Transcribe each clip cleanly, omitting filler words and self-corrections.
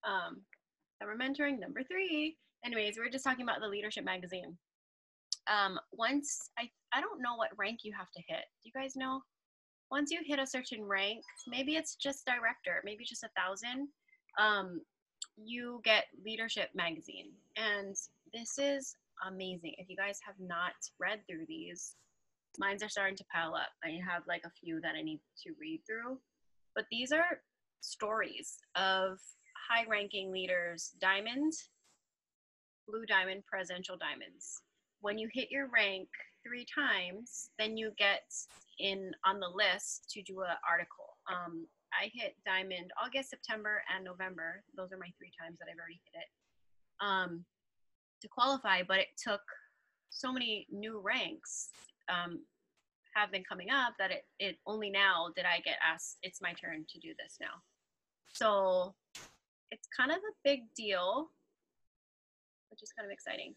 Summer mentoring number 3. Anyways, we're just talking about the leadership magazine. Once I don't know what rank you have to hit. Do you guys know? Once you hit a certain rank, maybe it's just director, maybe just 1,000. You get leadership magazine, and this is amazing. If you guys have not read through these, mines are starting to pile up. I have like a few that I need to read through, but these are stories of high ranking leaders, diamond, blue diamond, presidential diamonds. When you hit your rank 3 times, then you get in on the list to do an article. I hit diamond August, September, and November. Those are my 3 times that I've already hit it to qualify, but it took so many new ranks have been coming up that it only now did I get asked, it's my turn to do this now. So it's kind of a big deal, which is kind of exciting.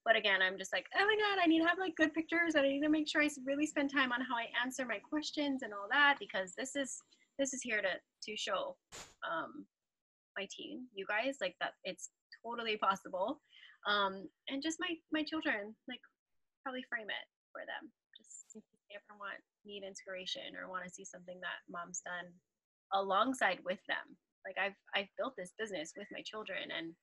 But again, I'm just like, oh my God, I need to have like good pictures, and I need to make sure I really spend time on how I answer my questions and all that, because this is here to show my team, you guys, like that it's totally possible. And just my children, like probably frame it for them, just in case they ever need inspiration or want to see something that mom's done alongside with them. Like I've built this business with my children, and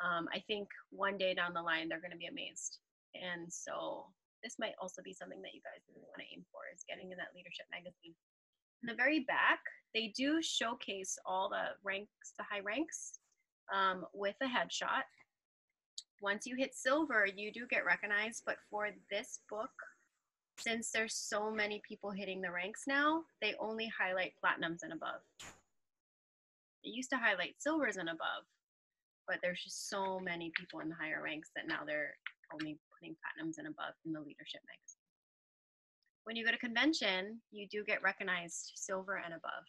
I think one day down the line they're going to be amazed. And so this might also be something that you guys really want to aim for, is getting in that leadership magazine. In the very back, they do showcase all the ranks, the high ranks, with a headshot. Once you hit silver, you do get recognized, but for this book, since there's so many people hitting the ranks now, they only highlight platinums and above. They used to highlight silvers and above, but there's just so many people in the higher ranks that now they're only putting platinums and above in the leadership magazine. When you go to convention, you do get recognized silver and above.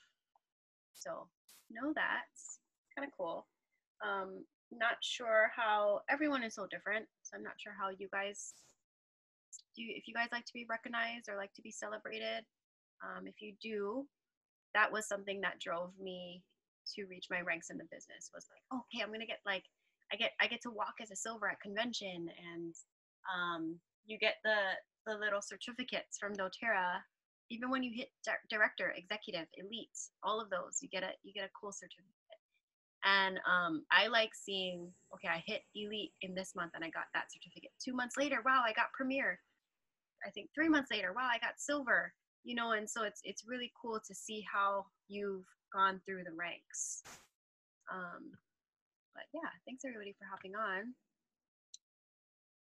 So know that. It's kind of cool. Not sure how, everyone is so different, so I'm not sure how you guys do, if you guys like to be recognized or like to be celebrated. If you do, that was something that drove me to reach my ranks in the business, was like, okay, I'm gonna get like, I get to walk as a silver at convention, and you get the little certificates from doTERRA. Even when you hit director, executive, elite, all of those, you get a cool certificate. And I like seeing, okay, I hit elite in this month and I got that certificate. 2 months later, wow, I got premier. I think 3 months later, wow, I got silver. You know, and so it's really cool to see how you've gone through the ranks. But yeah, thanks everybody for hopping on.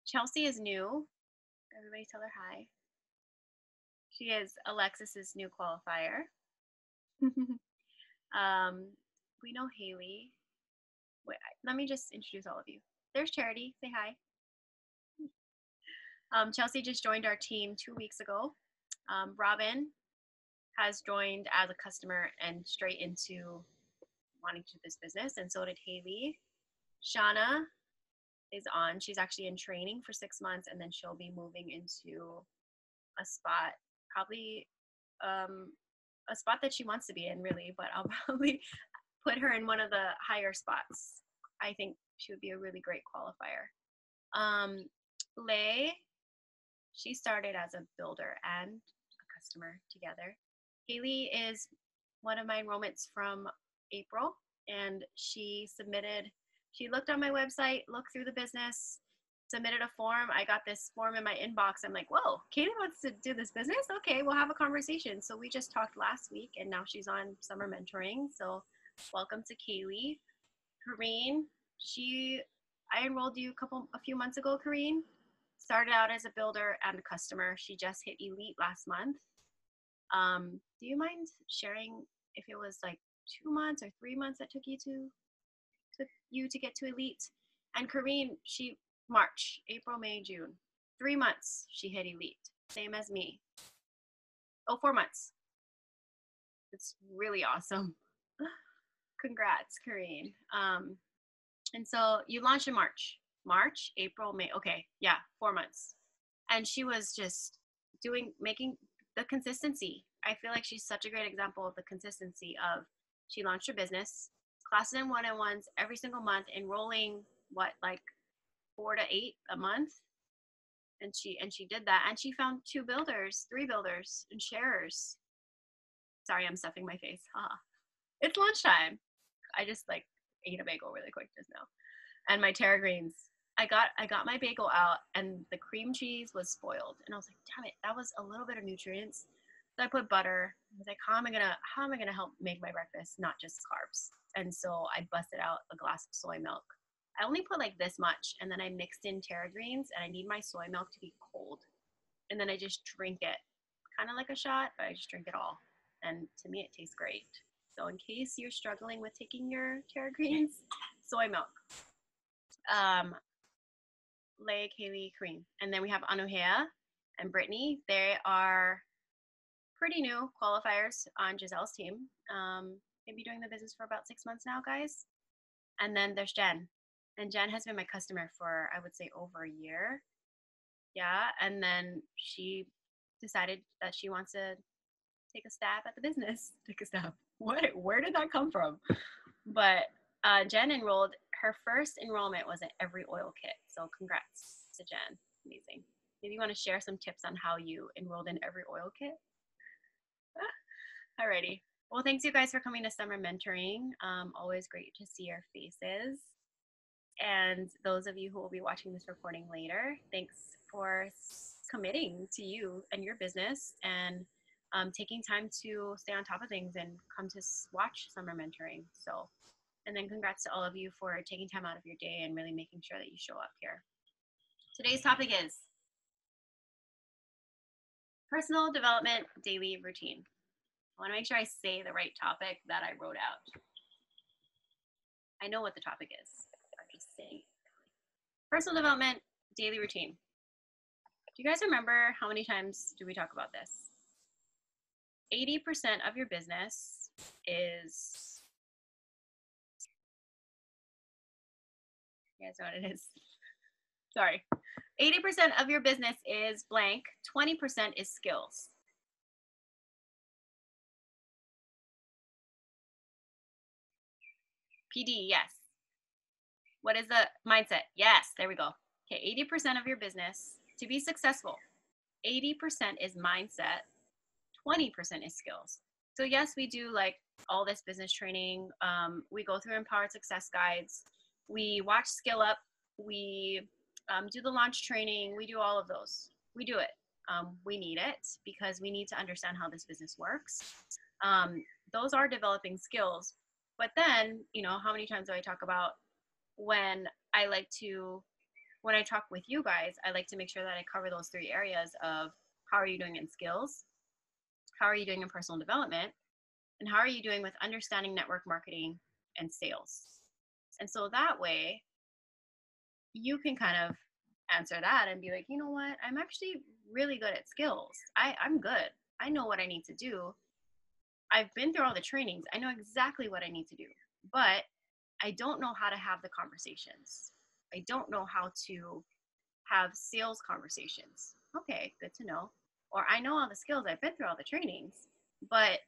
Chelsea is new. Everybody tell her hi. She is Alexis's new qualifier. We know Haley. Wait, let me just introduce all of you. There's Charity. Say hi. Chelsea just joined our team 2 weeks ago. Robin has joined as a customer and straight into wanting to do this business, and so did Haley. Shauna is on. She's actually in training for 6 months, and then she'll be moving into a spot, probably a spot that she wants to be in, really, but I'll probably put her in one of the higher spots. I think she would be a really great qualifier. Lay, she started as a builder and a customer together. Haley is one of my enrollments from April, and she looked on my website, looked through the business, submitted a form. I got this form in my inbox. I'm like, whoa, Katie wants to do this business? Okay, we'll have a conversation. So we just talked last week, and now she's on summer mentoring. So welcome to Kaylee. Kareen, I enrolled you a few months ago, Kareen. Started out as a builder and a customer. She just hit elite last month. Do you mind sharing if it was like 2 months or 3 months that took you to get to elite? And Kareen, she March, April, May, June, 3 months she hit elite, same as me. Oh, 4 months. It's really awesome. Congrats, Kareen. And so you launched in March, April, May. Okay, yeah, 4 months. And she was just making the consistency. I feel like she's such a great example of the consistency of, she launched her business, classes and one-on-ones every single month, enrolling what, like 4 to 8 a month. And she did that, and she found 3 builders and sharers. Sorry, I'm stuffing my face. It's lunchtime. I just like ate a bagel really quick just now. And my Terra Greens. I got my bagel out, and the cream cheese was spoiled. And I was like, damn it, that was a little bit of nutrients. So I put butter. I was like, how am I gonna help make my breakfast not just carbs? And so I busted out a glass of soy milk. I only put like this much, and then I mixed in Terra Greens, and I need my soy milk to be cold. And then I just drink it, kind of like a shot, but I just drink it all. And to me, it tastes great. So in case you're struggling with taking your Terra Greens, soy milk. Leigh, Kaylee, Kareem. And then we have Anuhea and Brittany. They are pretty new qualifiers on Giselle's team. They've been doing the business for about 6 months now, guys. And then there's Jen. And Jen has been my customer for, I would say, over a year. Yeah. And then she decided that she wants to take a stab at the business. Take a stab. Where did that come from? But Jen enrolled. Her first enrollment was an Every Oil kit. So congrats to Jen. Amazing. Maybe you want to share some tips on how you enrolled in Every Oil kit? Alrighty. Well, thanks you guys for coming to summer mentoring. Always great to see your faces. And those of you who will be watching this recording later, thanks for committing to you and your business, and taking time to stay on top of things and come to watch summer mentoring. So, and then congrats to all of you for taking time out of your day and really making sure that you show up here. Today's topic is personal development daily routine. I want to make sure I say the right topic that I wrote out. I know what the topic is. I'm just saying. Personal development daily routine. Do you guys remember how many times do we talk about this? 80% of your business is, you guys know what it is? Sorry. 80% of your business is blank, 20% is skills. PD, yes. What is the mindset? Yes, there we go. Okay, 80% of your business, to be successful, 80% is mindset, 20% is skills. So yes, we do like all this business training. We go through Empowered Success Guides. We watch Skill Up. We do the launch training. We do all of those. We do it. We need it because we need to understand how this business works. Those are developing skills. But then, you know, how many times do I talk about when I talk with you guys, I like to make sure that I cover those 3 areas of how are you doing in skills, how are you doing in personal development, and how are you doing with understanding network marketing and sales. And so that way you can kind of answer that and be like, you know what, I'm actually really good at skills. I'm good. I know what I need to do. I've been through all the trainings. I know exactly what I need to do, but I don't know how to have the conversations. I don't know how to have sales conversations. Okay, good to know. Or I know all the skills. I've been through all the trainings, but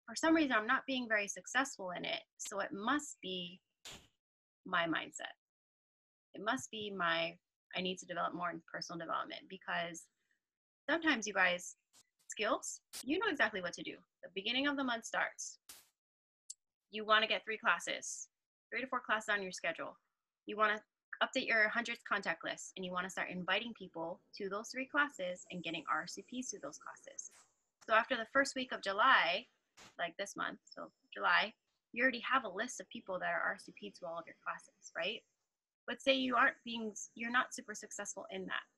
for some reason I'm not being very successful in it. So it must be my mindset. It must be I need to develop more in personal development, because sometimes you guys, skills, you know exactly what to do. The beginning of the month starts. You want to get 3 classes, 3 to 4 classes on your schedule. You want to update your 100th contact list, and you want to start inviting people to those 3 classes and getting RSVPs to those classes. So after the first week of July, like this month, so July, you already have a list of people that are RSVP'd to all of your classes, right? But say you're not super successful in that.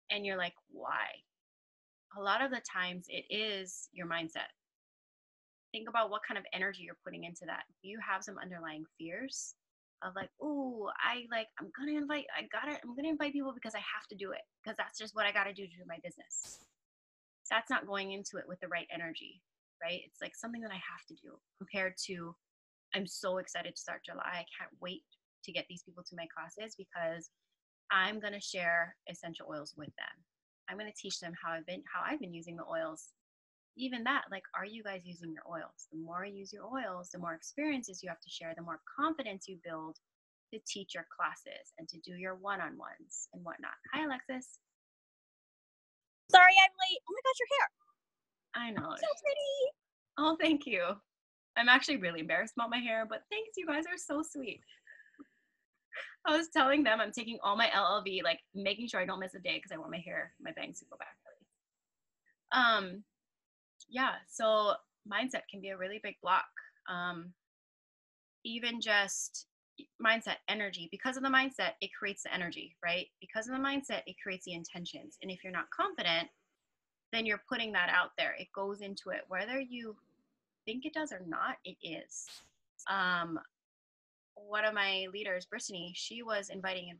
And you're like, why? A lot of the times it is your mindset. Think about what kind of energy you're putting into that. Do you have some underlying fears of like, oh, I'm gonna invite people because I have to do it, because that's just what I gotta do to do my business. That's not going into it with the right energy, right? It's like something that I have to do, compared to, I'm so excited to start July. I can't wait to get these people to my classes because I'm gonna share essential oils with them. I'm gonna teach them how I've been using the oils, even that, like, are you guys using your oils? The more you use your oils, the more experiences you have to share, the more confidence you build to teach your classes and to do your one-on-ones and whatnot. Hi, Alexis. Sorry I'm late. Oh my gosh, your hair. I know. So pretty. Oh, thank you. I'm actually really embarrassed about my hair, but thanks, you guys are so sweet. I was telling them I'm taking all my LLV, like making sure I don't miss a day because I want my hair, my bangs to go back. Yeah, so mindset can be a really big block. Even just mindset, energy. Because of the mindset, it creates the energy, right? Because of the mindset, it creates the intentions. And if you're not confident, then you're putting that out there. It goes into it, whether you think it does or not, it is. One of my leaders, Brittany, she was inviting,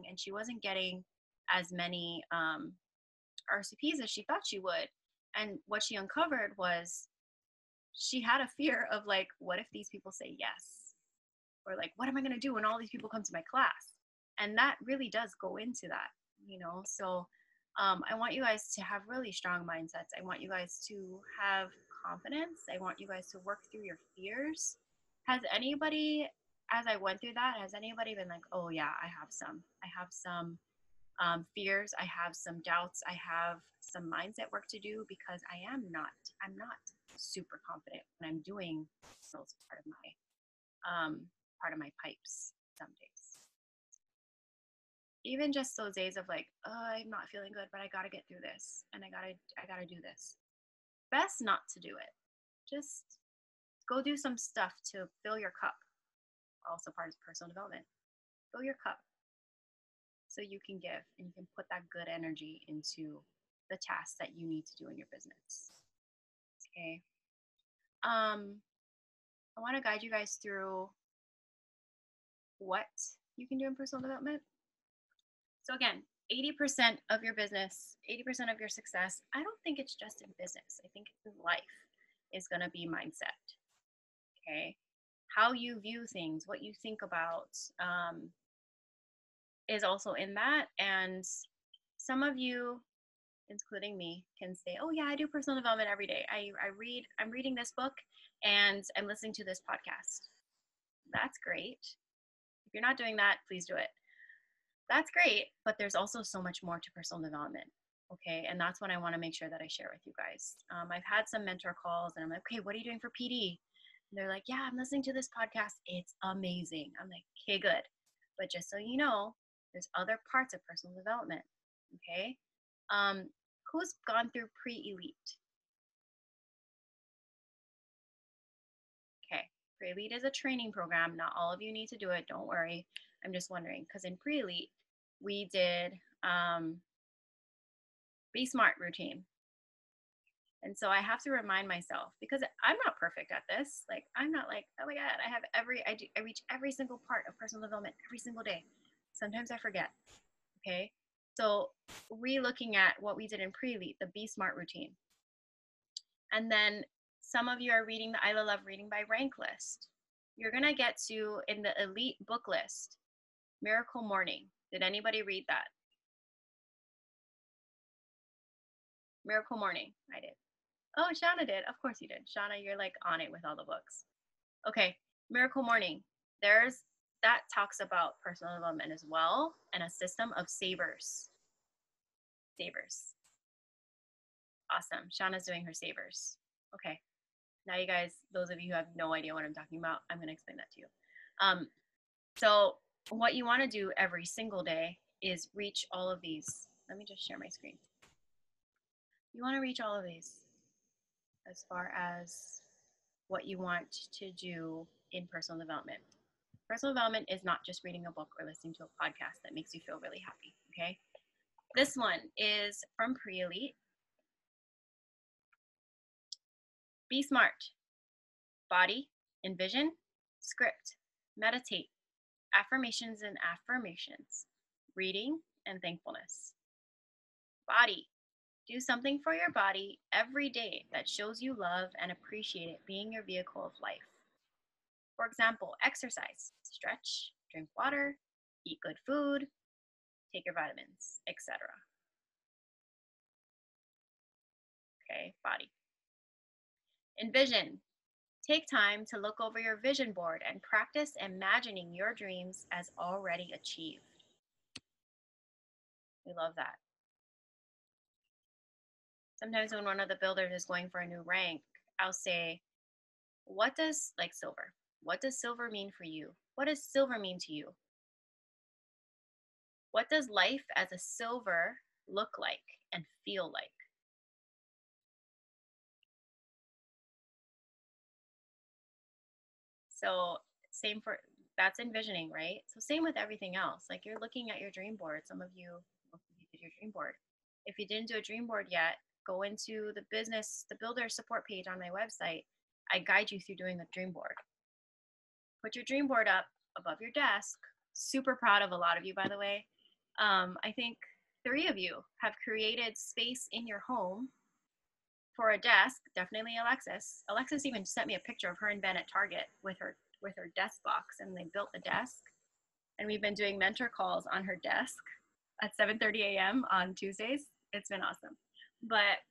and she wasn't getting as many RCPs as she thought she would. And what she uncovered was she had a fear of, like, what if these people say yes? Or like, what am I going to do when all these people come to my class? And that really does go into that, you know? So I want you guys to have really strong mindsets. I want you guys to have confidence. I want you guys to work through your fears. Has anybody, as I went through that, has anybody been like, oh yeah, I have some fears, I have some doubts, I have some mindset work to do because I'm not super confident when I'm doing those part of my pipes some days. Even just those days of like, oh, I'm not feeling good, but I gotta get through this, and I gotta do this. Best not to do it. Just go do some stuff to fill your cup. Also part of personal development. Fill your cup so you can give and you can put that good energy into the tasks that you need to do in your business. Okay. I want to guide you guys through what you can do in personal development. So again, 80% of your business, 80% of your success, I don't think it's just in business. I think in life is going to be mindset. Okay. How you view things, what you think about, is also in that. And some of you, including me, can say, oh yeah, I do personal development every day. I'm reading this book and I'm listening to this podcast. That's great. If you're not doing that, please do it. That's great, but there's also so much more to personal development. Okay, and that's what I want to make sure that I share with you guys. I've had some mentor calls and I'm like, okay, what are you doing for PD? And they're like, yeah, I'm listening to this podcast. It's amazing. I'm like, okay, good. But just so you know, there's other parts of personal development. Okay. Who's gone through pre-elite? Okay, pre-elite is a training program. Not all of you need to do it. Don't worry. I'm just wondering because in pre-elite we did Be Smart routine. And so I have to remind myself because I'm not perfect at this. Like I'm not like, oh my God, I reach every single part of personal development every single day. Sometimes I forget. Okay. So re-looking at what we did in pre-elite, the Be Smart routine. And then some of you are reading the I Love Reading by Rank list. You're going to get to, in the elite book list, Miracle Morning. Did anybody read that? Miracle Morning. I did. Oh, Shauna did. Of course you did. Shauna, you're like on it with all the books. Okay, Miracle Morning. That talks about personal development as well and a system of savers. Savers. Awesome. Shauna's doing her savers. Okay. Now you guys, those of you who have no idea what I'm talking about, I'm going to explain that to you. So what you want to do every single day is reach all of these. Let me just share my screen. You want to reach all of these as far as what you want to do in personal development. Personal development is not just reading a book or listening to a podcast that makes you feel really happy, okay? This one is from Pre-Elite. Be smart. Body, envision, script, meditate, affirmations and affirmations, reading, and thankfulness. Body. Do something for your body every day that shows you love and appreciate it being your vehicle of life. For example, exercise, stretch, drink water, eat good food, take your vitamins, etc. Okay, body. Envision. Take time to look over your vision board and practice imagining your dreams as already achieved. We love that. Sometimes when one of the builders is going for a new rank, I'll say, what does, like silver, what does silver mean for you? What does silver mean to you? What does life as a silver look like and feel like? So same for, that's envisioning, right? So same with everything else. Like you're looking at your dream board. Some of you did your dream board. If you didn't do a dream board yet, go into the builder support page on my website. I guide you through doing the dream board. Put your dream board up above your desk. Super proud of a lot of you, by the way. I think 3 of you have created space in your home for a desk. Definitely Alexis. Alexis even sent me a picture of her and Ben at Target with her desk box, and they built the desk. And we've been doing mentor calls on her desk at 7:30 a.m. on Tuesdays. It's been awesome. But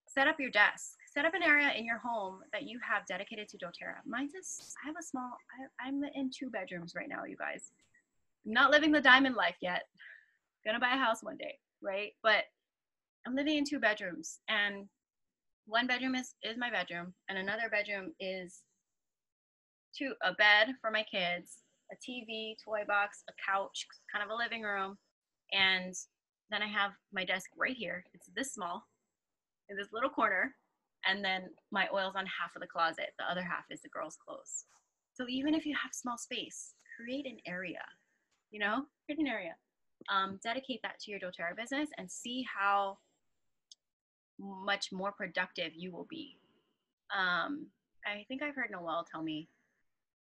set up your desk. Set up an area in your home that you have dedicated to doTERRA. Mine's I have a small, I'm in 2 bedrooms right now, you guys. I'm not living the diamond life yet. Gonna buy a house one day, right? But I'm living in 2 bedrooms, and one bedroom is my bedroom, and another bedroom is a bed for my kids, a TV, toy box, a couch, kind of a living room, and then I have my desk right here. It's this small, in this little corner, and then my oil's on half of the closet. The other half is the girls' clothes. So even if you have small space, create an area, create an area. Dedicate that to your doTERRA business and see how much more productive you will be. I think I've heard Noelle tell me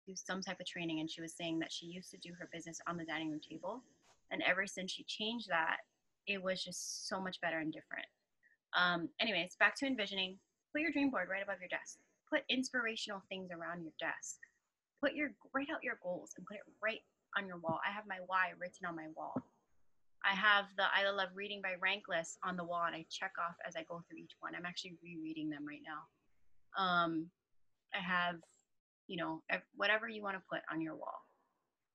do some type of training, and she was saying that she used to do her business on the dining room table, and ever since she changed that, it was just so much better and different. Anyways, back to envisioning. Put your dream board right above your desk. Put inspirational things around your desk. Write out your goals and put it right on your wall. I have my why written on my wall. I have the I Love Reading by Rank list on the wall, and I check off as I go through each one. I'm actually rereading them right now. I have, whatever you want to put on your wall.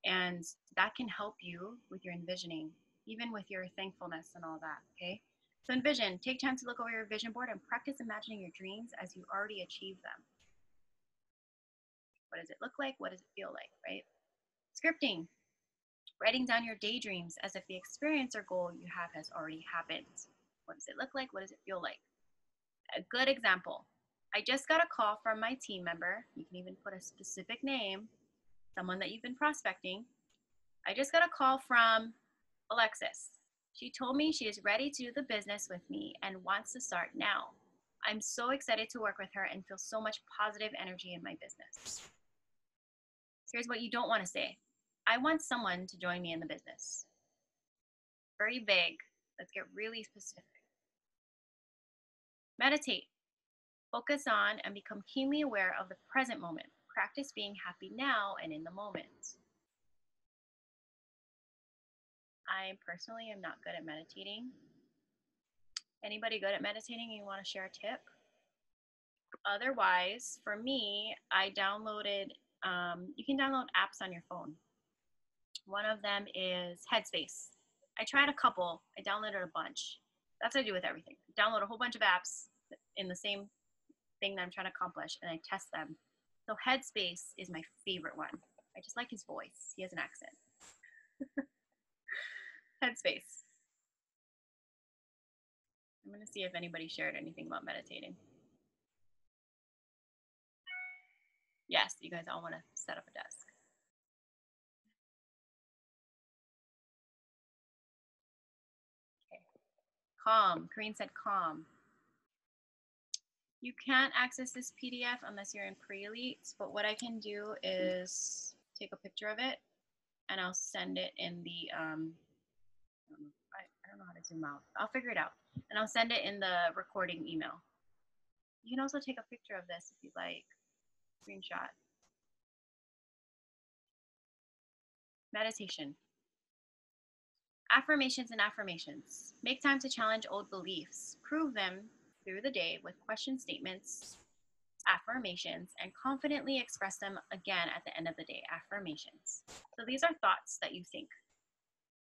And that can help you with your envisioning, even with your thankfulness and all that, okay? So envision, take time to look over your vision board and practice imagining your dreams as you already achieve them. What does it look like? What does it feel like, right? Scripting, writing down your daydreams as if the experience or goal you have has already happened. What does it look like? What does it feel like? A good example. I just got a call from my team member. You can even put a specific name, someone that you've been prospecting. I just got a call from Alexis. She told me she is ready to do the business with me and wants to start now. I'm so excited to work with her and feel so much positive energy in my business. Here's what you don't want to say. I want someone to join me in the business. Very vague. Let's get really specific. Meditate. Focus on and become keenly aware of the present moment. Practice being happy now and in the moment. I personally am not good at meditating. Anybody good at meditating and you want to share a tip? Otherwise, for me, I downloaded, you can download apps on your phone. One of them is Headspace. I tried a couple. I downloaded a bunch. That's what I do with everything. Download a whole bunch of apps in the same thing that I'm trying to accomplish, and I test them. So Headspace is my favorite one. I just like his voice. He has an accent. Headspace. I'm going to see if anybody shared anything about meditating. Yes, you guys all want to set up a desk. Okay. Calm. Corinne said calm. You can't access this PDF unless you're in pre-elite, but what I can do is take a picture of it and I'll send it in the, I don't know how to zoom out. I'll figure it out. And I'll send it in the recording email. You can also take a picture of this if you'd like. Screenshot. Meditation. Affirmations and affirmations. Make time to challenge old beliefs. Prove them through the day with question statements affirmations and confidently express them again at the end of the day. Affirmations. So these are thoughts that you think,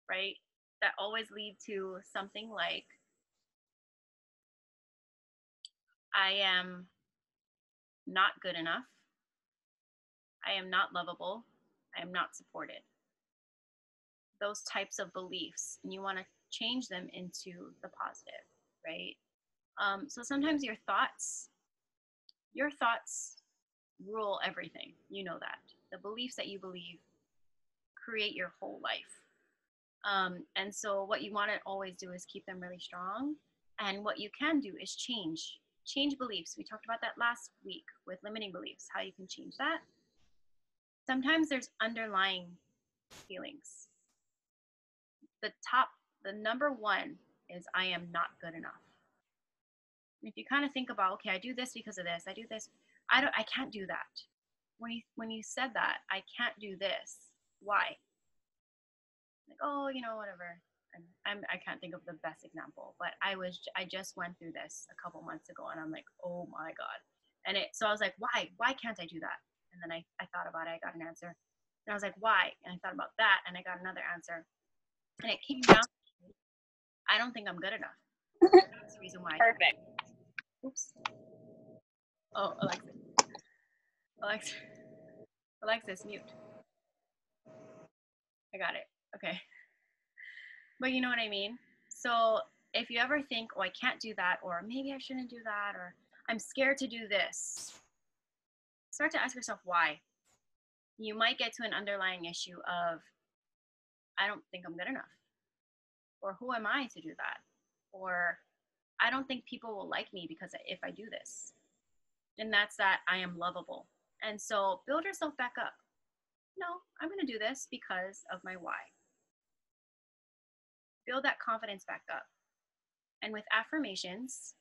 right? That always lead to something like, I am not good enough. I am not lovable. I am not supported. Those types of beliefs, and you want to change them into the positive, right? So sometimes your thoughts rule everything. You know that. The beliefs that you believe create your whole life. And so what you want to always do is keep them really strong. And what you can do is change beliefs. We talked about that last week with limiting beliefs, how you can change that. Sometimes there's underlying feelings. The number one is, I am not good enough. If you kind of think about, okay, I do this because of this, I do this, I can't do that. When you said that, I can't do this, why? Like, oh, whatever. I can't think of the best example, but I just went through this a couple months ago, and I'm like, oh my God. So I was like, why can't I do that? And then I thought about it, I got an answer. And I was like, why? And I thought about that, and I got another answer. And it came down to, I don't think I'm good enough. That's the reason why. Perfect. Oops. Oh, Alexis, mute. I got it. Okay. But you know what I mean? So if you ever think, oh, I can't do that, or maybe I shouldn't do that, or I'm scared to do this, start to ask yourself why. You might get to an underlying issue of, I don't think I'm good enough, or who am I to do that, or I don't think people will like me because if I do this. And that's that I am lovable. And so build yourself back up. No, I'm going to do this because of my why. Build that confidence back up. And with affirmations,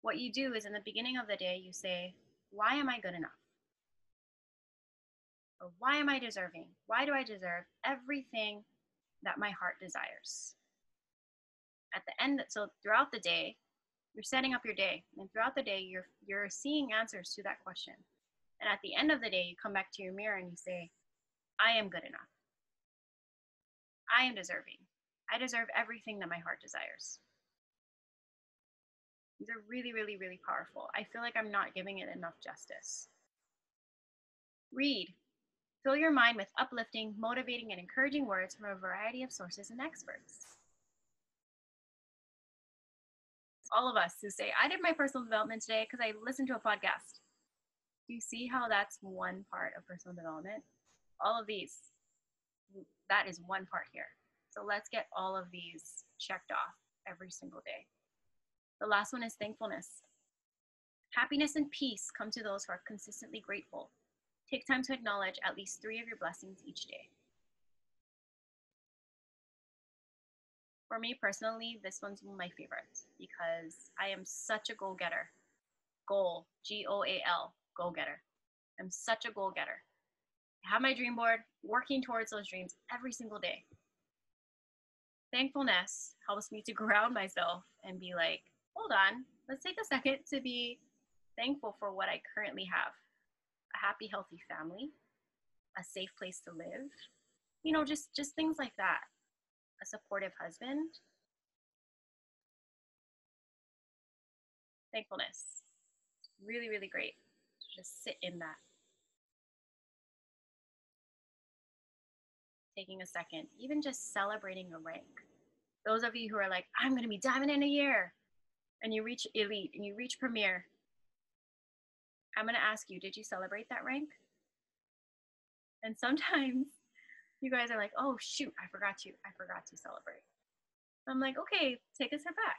what you do is in the beginning of the day, you say, why am I good enough? Or why am I deserving? Why do I deserve everything that my heart desires? At the end, so throughout the day, you're setting up your day. And throughout the day, you're seeing answers to that question. And at the end of the day, you come back to your mirror and you say, I am good enough. I am deserving. I deserve everything that my heart desires. These are really, really, really powerful. I feel like I'm not giving it enough justice. Read. Fill your mind with uplifting, motivating, and encouraging words from a variety of sources and experts. All of us who say, I did my personal development today because I listened to a podcast. Do you see how that's one part of personal development? All of these, that is one part here. So let's get all of these checked off every single day. The last one is thankfulness. Happiness and peace come to those who are consistently grateful. Take time to acknowledge at least 3 of your blessings each day. For me personally, this one's one of my favorites because I am such a goal-getter. Goal, G-O-A-L, goal-getter. I'm such a goal-getter. I have my dream board, working towards those dreams every single day. Thankfulness helps me to ground myself and be like, hold on, let's take a second to be thankful for what I currently have. A happy, healthy family, a safe place to live, just things like that. A supportive husband. Thankfulness. Really, really great. Just sit in that. Taking a second, even just celebrating a rank. Those of you who are like, I'm going to be diamond in a year, and you reach elite and you reach premier, I'm going to ask you, did you celebrate that rank? And sometimes you guys are like, oh shoot, I forgot to celebrate. I'm like, okay, take a step back.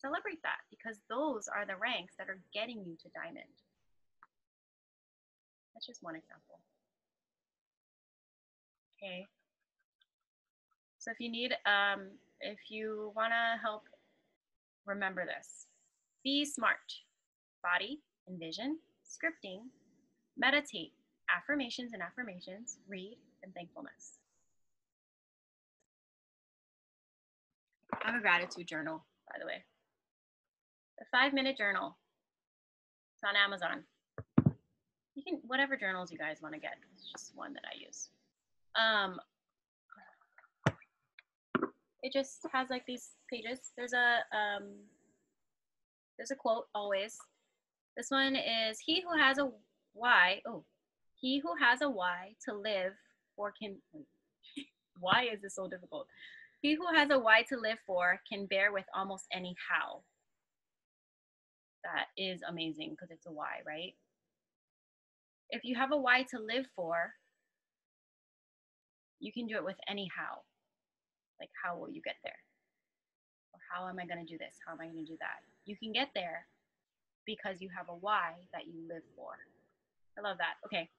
Celebrate that, because those are the ranks that are getting you to diamond. That's just one example. Okay. So if you want to help, remember this. Be smart. Body, envision, scripting, meditate, affirmations and affirmations, read, and thankfulness. I have a gratitude journal, by the way. The 5-minute journal. on Amazon. You can, whatever journals you guys want to get. It's just one that I use. It just has like these pages. There's a quote always. This one is, he who has a why to live for can, why is this so difficult? He who has a why to live for can bear with almost any how. That is amazing because it's a why, right? If you have a why to live for, you can do it with any how. Like, how will you get there? Or how am I going to do this? How am I going to do that? You can get there because you have a why that you live for. I love that. Okay.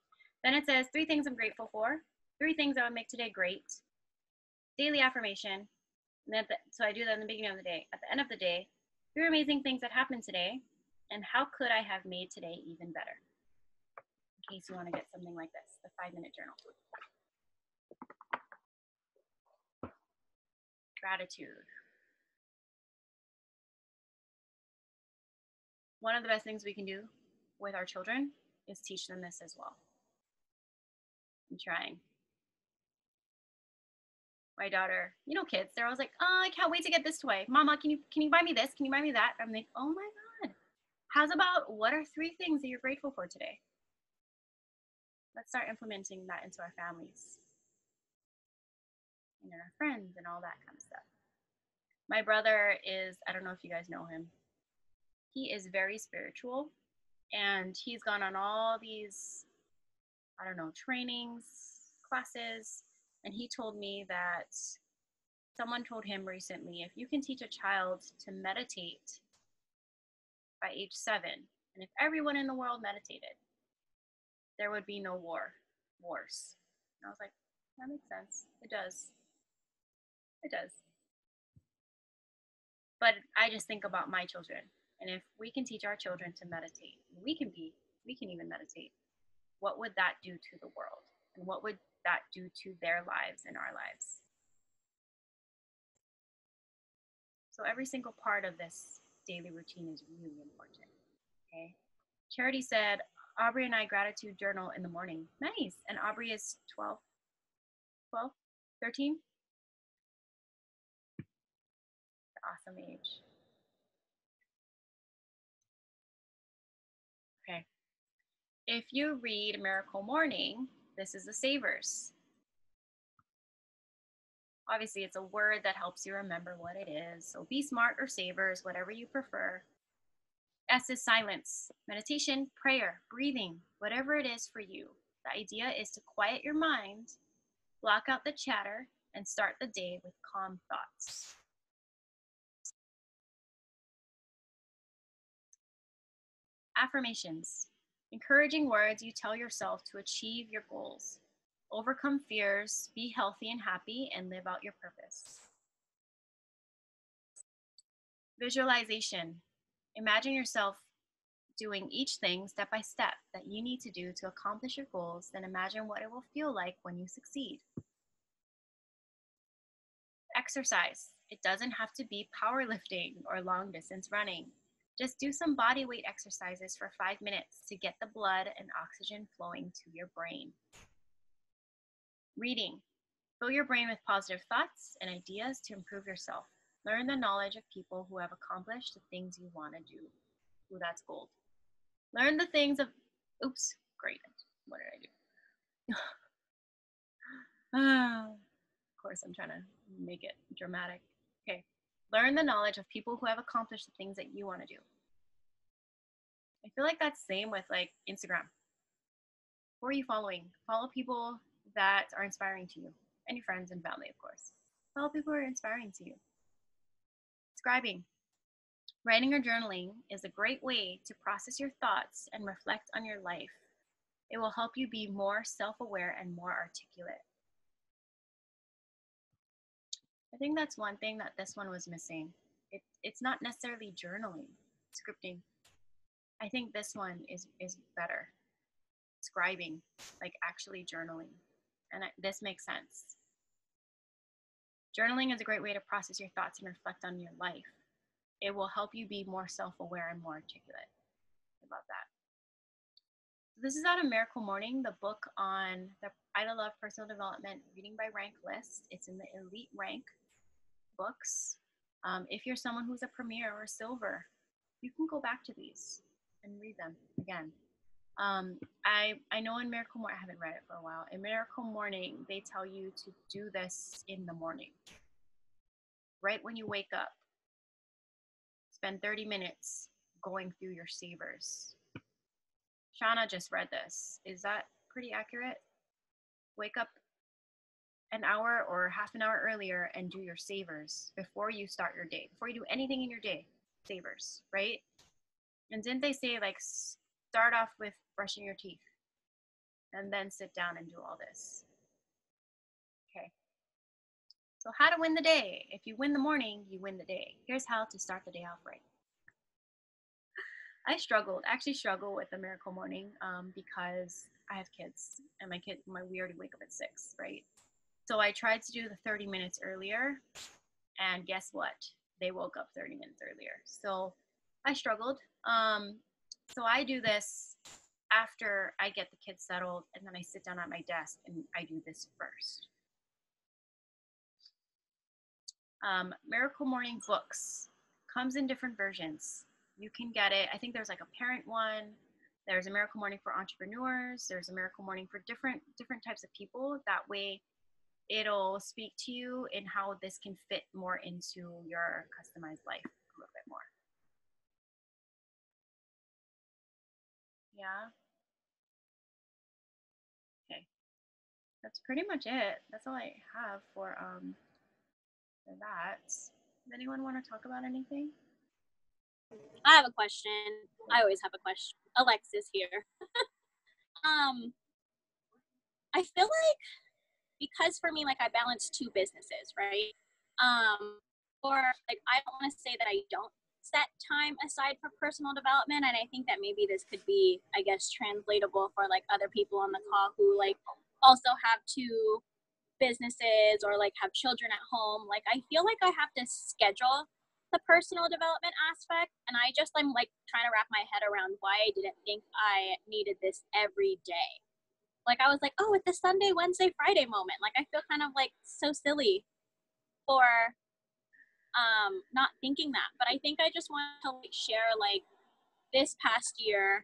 Then it says 3 things I'm grateful for. 3 things that would make today great. Daily affirmation. And then so I do that in the beginning of the day. At the end of the day, 3 amazing things that happened today. And how could I have made today even better? In case you want to get something like this, the 5-minute journal. Gratitude. One of the best things we can do with our children is teach them this as well. I'm trying. My daughter, you know, kids, they're always like, oh, I can't wait to get this toy. Mama, can you buy me this? Can you buy me that? I'm like, oh my God. How's about, what are 3 things that you're grateful for today? Let's start implementing that into our families and our friends and all that kind of stuff. My brother is, I don't know if you guys know him. He is very spiritual, and he's gone on all these, I don't know, trainings, classes, and he told me that someone told him recently, if you can teach a child to meditate by age 7, and if everyone in the world meditated, there would be no wars. And I was like, that makes sense. It does. It does. But I just think about my children, and if we can teach our children to meditate, we can even meditate. What would that do to the world? And what would that do to their lives and our lives? So every single part of this daily routine is really important, okay? Charity said, Aubrey and I gratitude journal in the morning. Nice. And Aubrey is 12, 13? Awesome age. Okay. If you read Miracle Morning, this is the savers. Obviously, it's a word that helps you remember what it is. So be smart or savers, whatever you prefer. S is silence, meditation, prayer, breathing, whatever it is for you. The idea is to quiet your mind, block out the chatter, and start the day with calm thoughts. Affirmations, encouraging words you tell yourself to achieve your goals. Overcome fears, be healthy and happy, and live out your purpose. Visualization, imagine yourself doing each thing step by step that you need to do to accomplish your goals, then imagine what it will feel like when you succeed. Exercise, it doesn't have to be powerlifting or long distance running. Just do some body weight exercises for 5 minutes to get the blood and oxygen flowing to your brain. Reading, fill your brain with positive thoughts and ideas to improve yourself. Learn the knowledge of people who have accomplished the things you want to do. Ooh, that's gold. Learn the things of, oops, great. What did I do? Of course, I'm trying to make it dramatic. Okay. Learn the knowledge of people who have accomplished the things that you want to do. I feel like that's the same with like Instagram. Who are you following? Follow people that are inspiring to you, and your friends and family, of course. Follow people who are inspiring to you. Scribing. Writing or journaling is a great way to process your thoughts and reflect on your life. It will help you be more self-aware and more articulate. I think that's one thing that this one was missing. It's not necessarily journaling, scripting. I think this one is better. Scribing, like actually journaling. And this makes sense. Journaling is a great way to process your thoughts and reflect on your life. It will help you be more self-aware and more articulate. I love that. This is out of Miracle Morning, the book on the I Love Personal Development Reading by Rank list. It's in the Elite Rank books. If you're someone who's a Premier or a Silver, you can go back to these and read them again. I know in Miracle Morning, I haven't read it for a while. In Miracle Morning, they tell you to do this in the morning, right when you wake up. Spend 30 minutes going through your savers. Shauna just read this. Is that pretty accurate? Wake up an hour or half an hour earlier and do your savers before you start your day, before you do anything in your day. Savers, right? And didn't they say like start off with brushing your teeth and then sit down and do all this? Okay. So how to win the day. If you win the morning, you win the day. Here's how to start the day off right. I actually struggle with the Miracle Morning because I have kids and we already wake up at 6, right? So I tried to do the 30 minutes earlier, and guess what? They woke up 30 minutes earlier. So I struggled. So I do this after I get the kids settled, and then I sit down at my desk and I do this first. Miracle Morning books comes in different versions. You can get it. I think there's like a parent one. There's a Miracle Morning for entrepreneurs. There's a Miracle Morning for different types of people. That way, it'll speak to you in how this can fit more into your customized life a little bit more. Yeah. Okay. That's pretty much it. That's all I have for that. Does anyone want to talk about anything? I have a question. I always have a question. Alexis here. I feel like because for me, like I balance two businesses, right? Or like I don't want to say that I don't set time aside for personal development, and I think that maybe this could be, I guess, translatable for like other people on the call who like also have two businesses or like have children at home. Like I feel like I have to schedule the personal development aspect, and I'm like trying to wrap my head around why I didn't think I needed this every day. Like I was like, oh, it's the Sunday, Wednesday, Friday moment. Like I feel kind of like so silly for not thinking that. But I think I just want to like share like this past year,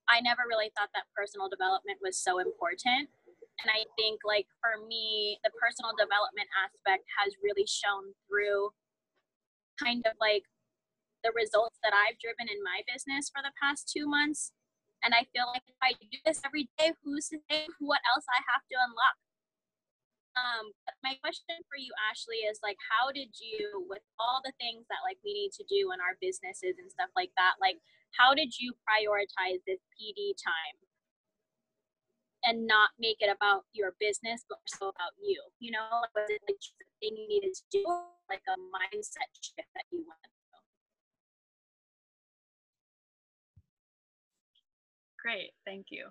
I never really thought that personal development was so important. And I think like for me, the personal development aspect has really shown through kind of like the results that I've driven in my business for the past 2 months. And I feel like if I do this every day, who's to say what else I have to unlock? My question for you, Ashley, is like, how did you, with all the things that like we need to do in our businesses and stuff like that, like how did you prioritize this PD time and not make it about your business, but also about you? You know, like, was it like just a thing you needed to do, like a mindset shift that you wanted? Great, thank you.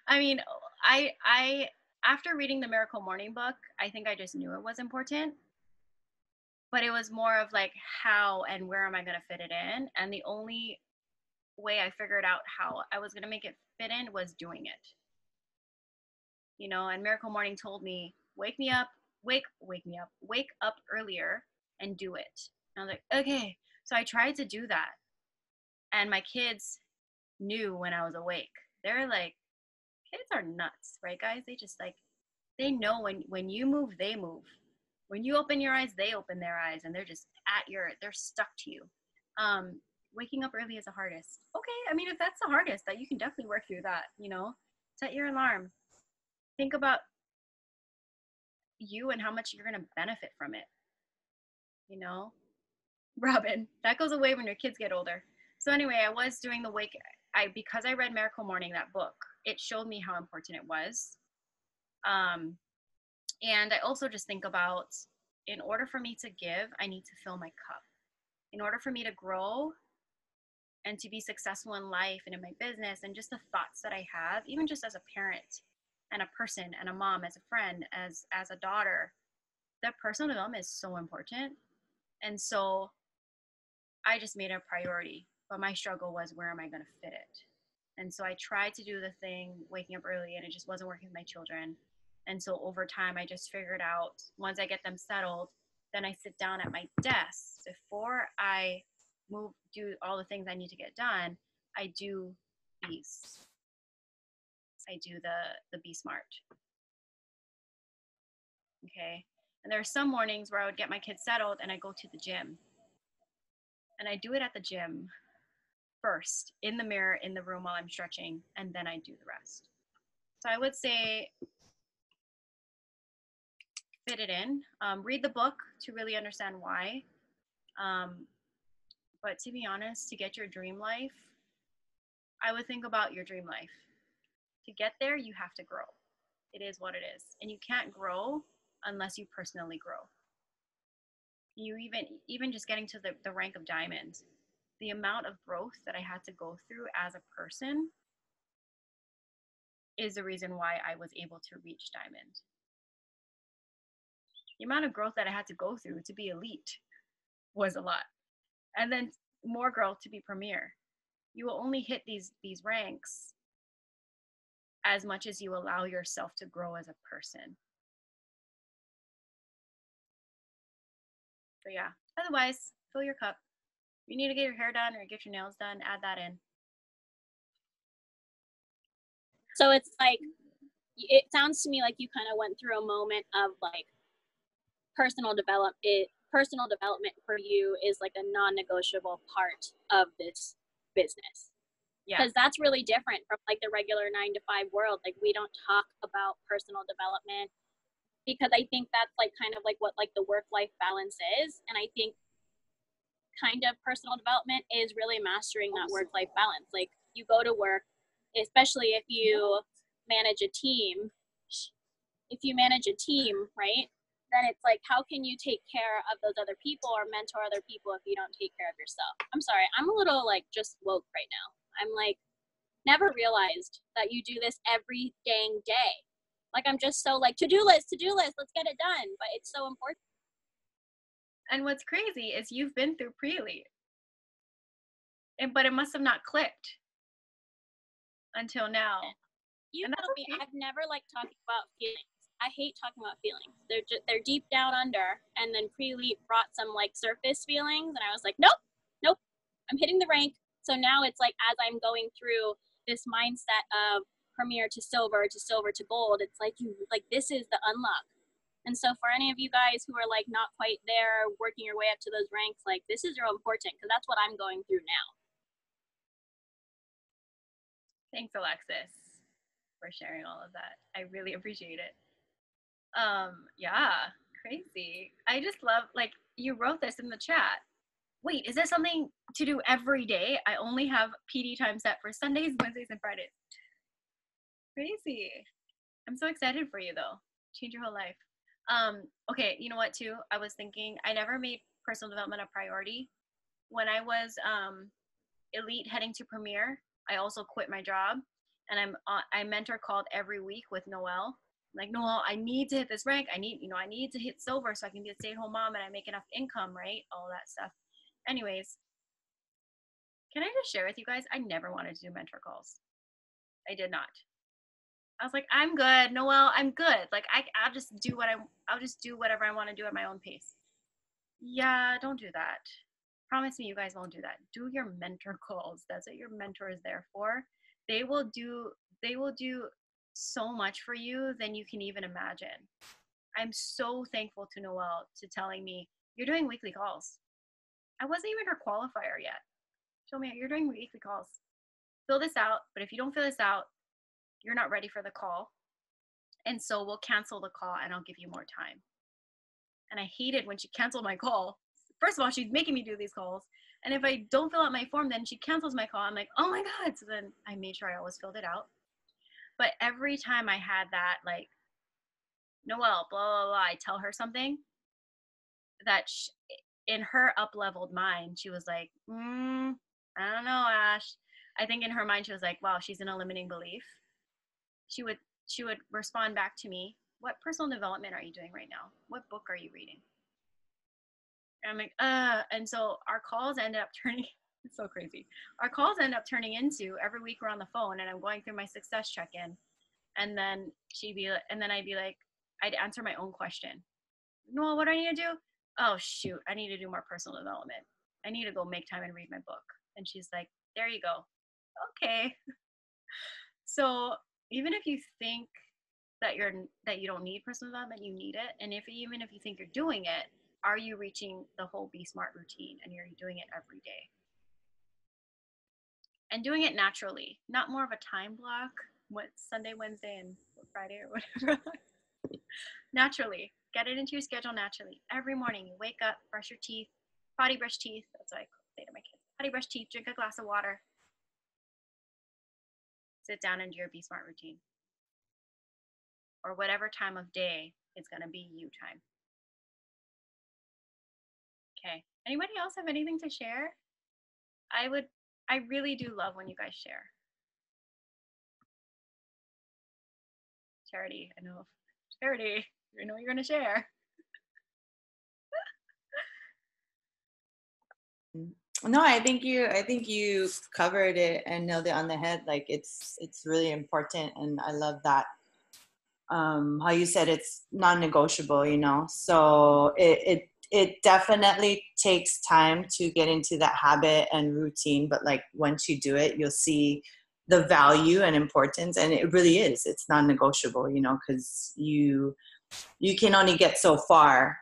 I mean, I after reading the Miracle Morning book, I think I just knew it was important. But it was more of like how and where am I going to fit it in? And the only way I figured out how I was going to make it fit in was doing it. You know, and Miracle Morning told me, wake up earlier and do it. And I was like, okay. So I tried to do that. And my kids knew when I was awake. They're like, kids are nuts, right, guys? They just like, they know when you move, they move. When you open your eyes, they open their eyes, and they're just they're stuck to you. Waking up early is the hardest. Okay, I mean, if that's the hardest, that you can definitely work through that, you know. Set your alarm. Think about you and how much you're going to benefit from it, you know. Robin, that goes away when your kids get older. So anyway, I was doing the because I read Miracle Morning, that book, it showed me how important it was. And I also just think about, in order for me to give, I need to fill my cup. In order for me to grow and to be successful in life and in my business, and just the thoughts that I have, even just as a parent and a person and a mom, as a friend, as a daughter, that personal development is so important. And so I just made it a priority. But my struggle was, where am I going to fit it? And so I tried to do the thing, waking up early, and it just wasn't working with my children. And so over time, I just figured out once I get them settled, then I sit down at my desk before I do all the things I need to get done. I do these. I do the Be Smart. Okay. And there are some mornings where I would get my kids settled and I go to the gym. And I do it at the gym first, in the mirror, in the room while I'm stretching, and then I do the rest. So I would say fit it in. Read the book to really understand why. But to be honest, to get your dream life, I would think about your dream life. To get there, you have to grow. It is what it is. And you can't grow unless you personally grow. You even just getting to the rank of diamond, the amount of growth that I had to go through as a person is the reason why I was able to reach diamond. The amount of growth that I had to go through to be elite was a lot. And then more growth to be premier. You will only hit these ranks as much as you allow yourself to grow as a person. So yeah, otherwise, fill your cup. If you need to get your hair done or get your nails done, add that in. So it's like, it sounds to me like you kind of went through a moment of like personal development for you is like a non-negotiable part of this business. Yeah. Because that's really different from like the regular 9-to-5 world. Like we don't talk about personal development because I think that's like kind of like what like the work-life balance is. And I think kind of personal development is really mastering that work-life balance. Like you go to work, especially if you manage a team, right? Then it's like, how can you take care of those other people or mentor other people if you don't take care of yourself? I'm sorry, I'm a little like just woke right now. I'm like, never realized that you do this every dang day. Like I'm just so like, to-do list, let's get it done. But it's so important. And what's crazy is you've been through pre-elite. But it must have not clicked until now. You know me, I've never liked talking about feelings. I hate talking about feelings. They're deep down under, and then pre-elite brought some like surface feelings, and I was like, nope, I'm hitting the rank. So now it's like as I'm going through this mindset of premier to silver to gold, it's like this is the unlock. And so for any of you guys who are like not quite there, working your way up to those ranks, like this is real important because that's what I'm going through now. Thanks, Alexis, for sharing all of that. I really appreciate it. Yeah, crazy. I just love, like, you wrote this in the chat. Wait, is this something to do every day? I only have PD time set for Sundays, Wednesdays, and Fridays. Crazy. I'm so excited for you, though. Change your whole life. Okay, you know what, too? I was thinking, I never made personal development a priority. When I was elite heading to premier, I also quit my job, and I mentor called every week with Noelle. Like, Noelle, I need to hit this rank. I need to hit silver so I can be a stay-at-home mom and I make enough income, right? All that stuff. Anyways, can I just share with you guys? I never wanted to do mentor calls. I did not. I was like, I'm good, Noelle. I'm good. Like, I'll just do whatever I want to do at my own pace. Yeah, don't do that. Promise me you guys won't do that. Do your mentor calls. That's what your mentor is there for. They will do so much for you than you can even imagine. I'm so thankful to Noelle to telling me, you're doing weekly calls. I wasn't even her qualifier yet. She told me, you're doing weekly calls. Fill this out, but if you don't fill this out, you're not ready for the call. And so we'll cancel the call and I'll give you more time. And I hated when she canceled my call. First of all, she's making me do these calls. And if I don't fill out my form, then she cancels my call. I'm like, oh my God. So then I made sure I always filled it out. But every time I had that, like, Noelle, blah, blah, blah, I tell her something that in her up-leveled mind, she was like, I don't know, Ash. I think in her mind, she was like, wow, she's in a limiting belief. She would respond back to me, what personal development are you doing right now? What book are you reading? And I'm like, and so our calls ended up turning It's so crazy. Our calls end up turning into every week we're on the phone and I'm going through my success check-in, and then I'd be like, I'd answer my own question. Noel, what do I need to do? Oh shoot, I need to do more personal development. I need to go make time and read my book. And she's like, there you go. Okay. So even if you think that you don't need personal development, you need it. And even if you think you're doing it, are you reaching the whole Be Smart routine, and you're doing it every day? And doing it naturally, not more of a time block, what Sunday, Wednesday, and Friday or whatever. Naturally, get it into your schedule naturally. Every morning you wake up, brush your teeth, potty brush teeth. That's what I say to my kids. Potty brush teeth, drink a glass of water, sit down and do your Be Smart routine. Or whatever time of day it's gonna be you time. Okay, anybody else have anything to share? I really do love when you guys share. Charity, I know you're gonna share. No, I think you covered it and nailed it on the head. Like it's really important, and I love that. How you said it's non-negotiable, you know. So it definitely takes time to get into that habit and routine, but like once you do it, you'll see the value and importance, and it really is. It's non-negotiable, you know, because you can only get so far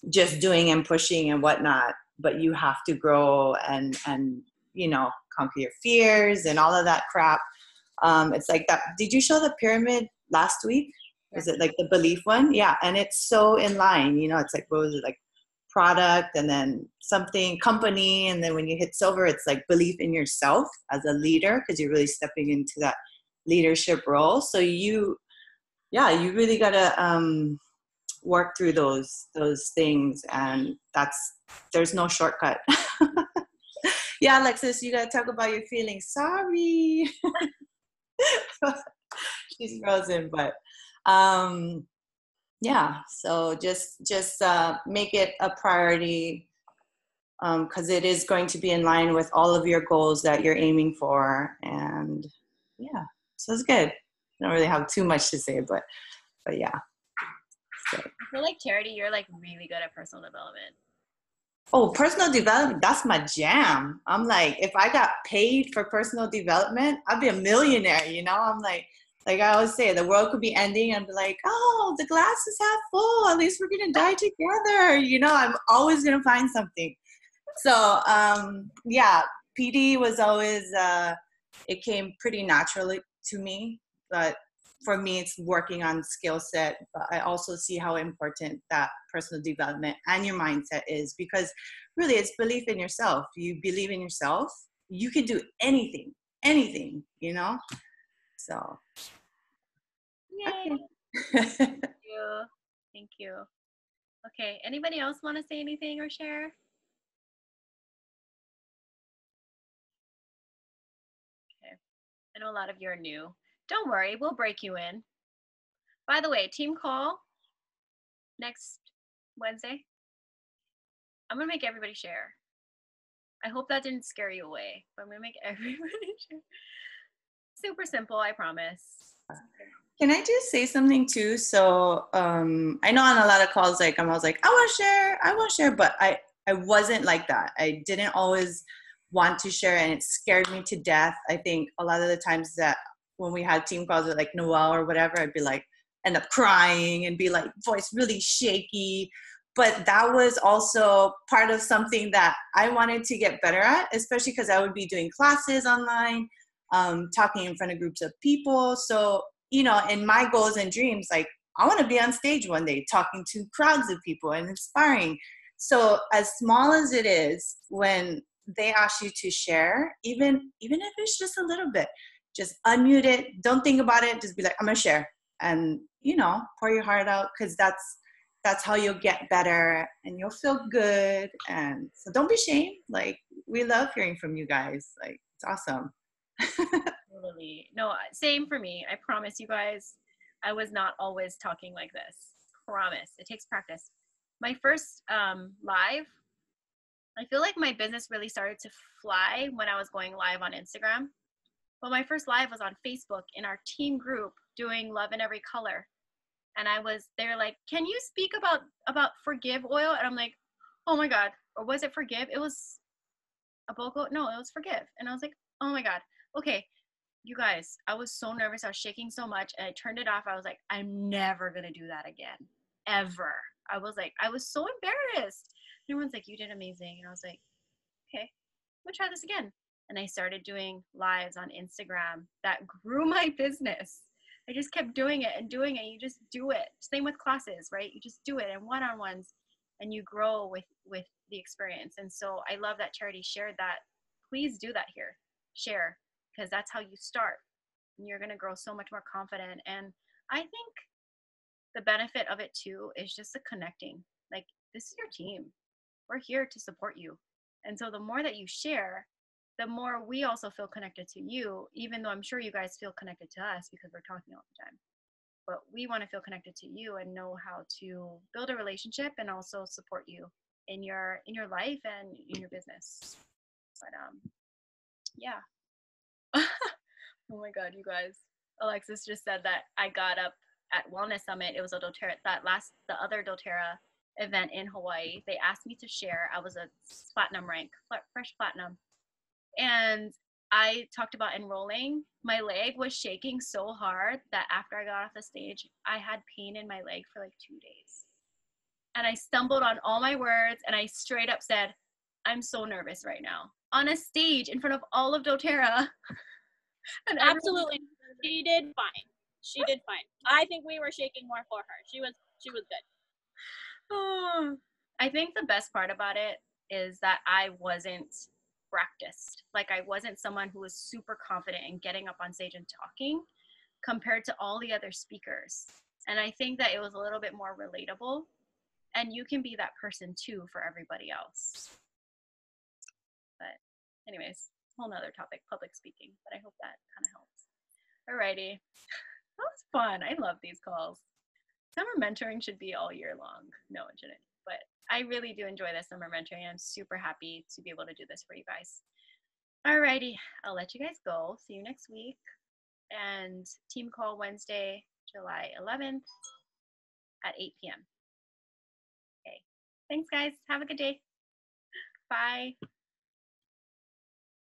just doing and pushing and whatnot, but you have to grow and you know, conquer your fears and all of that crap. It's like that. Did you show the pyramid last week? Yeah. Was it like the belief one? Yeah. And it's so in line, you know, it's like, what was it, like product and then something company. And then when you hit silver, it's like belief in yourself as a leader, because you're really stepping into that leadership role. So you really got to work through those things, and there's no shortcut. Yeah, Alexis, you gotta talk about your feelings. Sorry. She's frozen, but yeah, so just make it a priority, because it is going to be in line with all of your goals that you're aiming for. And yeah, so it's good. I don't really have too much to say, but yeah. So. I feel like, Charity, you're like really good at personal development. Oh, personal development, that's my jam. I'm like, if I got paid for personal development, I'd be a millionaire, you know? I'm like I always say, the world could be ending and be like, oh, the glass is half full. At least we're going to die together. You know, I'm always going to find something. So, yeah, PD was always, it came pretty naturally to me. But for me, it's working on skill set. But I also see how important that personal development and your mindset is, because really it's belief in yourself. You believe in yourself, you can do anything, you know? So. Yay. Okay. Thank you. Okay, anybody else want to say anything or share? Okay, I know a lot of you are new. Don't worry, we'll break you in. By the way, team call next Wednesday. I'm gonna make everybody share. I hope that didn't scare you away, but I'm gonna make everybody share. Super simple, I promise. Can I just say something too? So I know on a lot of calls, like I'm always like, I want to share, but I wasn't like that. I didn't always want to share, and it scared me to death. I think a lot of the times that when we had team calls with like Noel or whatever, I'd be like, end up crying and be like voice really shaky. But that was also part of something that I wanted to get better at, especially because I would be doing classes online, talking in front of groups of people. So, you know, in my goals and dreams, like I want to be on stage one day talking to crowds of people and inspiring. So as small as it is, when they ask you to share, even if it's just a little bit, just unmute it. Don't think about it. Just be like, I'm going to share. And, you know, pour your heart out, because that's how you'll get better and you'll feel good. And so don't be ashamed. Like, we love hearing from you guys. Like, it's awesome. Totally. No, same for me. I promise you guys, I was not always talking like this. Promise. It takes practice. My first live, I feel like my business really started to fly when I was going live on Instagram. Well, my first live was on Facebook in our team group doing Love in Every Color. And they're like, can you speak about Forgive oil? And I'm like, oh my God. Or was it Forgive? It was a BOGO. No, it was Forgive. And I was like, oh my God. Okay. You guys, I was so nervous. I was shaking so much and I turned it off. I was like, I'm never going to do that again. Ever. I was so embarrassed. And everyone's like, you did amazing. And I was like, okay, I'm gonna try this again. And I started doing lives on Instagram that grew my business. I just kept doing it and doing it. You just do it. Same with classes, right? You just do it and one-on-ones and you grow with the experience. And so I love that Charity shared that. Please do that here. Share, because that's how you start. And you're gonna grow so much more confident. And I think the benefit of it too is just the connecting. Like, this is your team. We're here to support you. And so the more that you share, the more we also feel connected to you, even though I'm sure you guys feel connected to us because we're talking all the time. But we want to feel connected to you and know how to build a relationship and also support you in your life and in your business. But yeah. Oh my God, you guys. Alexis just said that I got up at Wellness Summit. It was a doTERRA, the other doTERRA event in Hawaii. They asked me to share. I was a platinum rank, fresh platinum. And I talked about enrolling. My leg was shaking so hard that after I got off the stage, I had pain in my leg for like 2 days. And I stumbled on all my words and I straight up said, I'm so nervous right now on a stage in front of all of doTERRA. And absolutely. She did fine. She did fine. I think we were shaking more for her. She was good. Oh, I think the best part about it is that I wasn't practiced. Like, I wasn't someone who was super confident in getting up on stage and talking compared to all the other speakers. And I think that it was a little bit more relatable. And you can be that person too for everybody else. But anyways, whole nother topic, public speaking. But I hope that kind of helps. Alrighty. That was fun. I love these calls. Summer mentoring should be all year long. No, it shouldn't. But I really do enjoy this summer mentoring. I'm super happy to be able to do this for you guys. Alrighty, I'll let you guys go. See you next week. And team call Wednesday, July 11th at 8 p.m. Okay. Thanks, guys. Have a good day. Bye.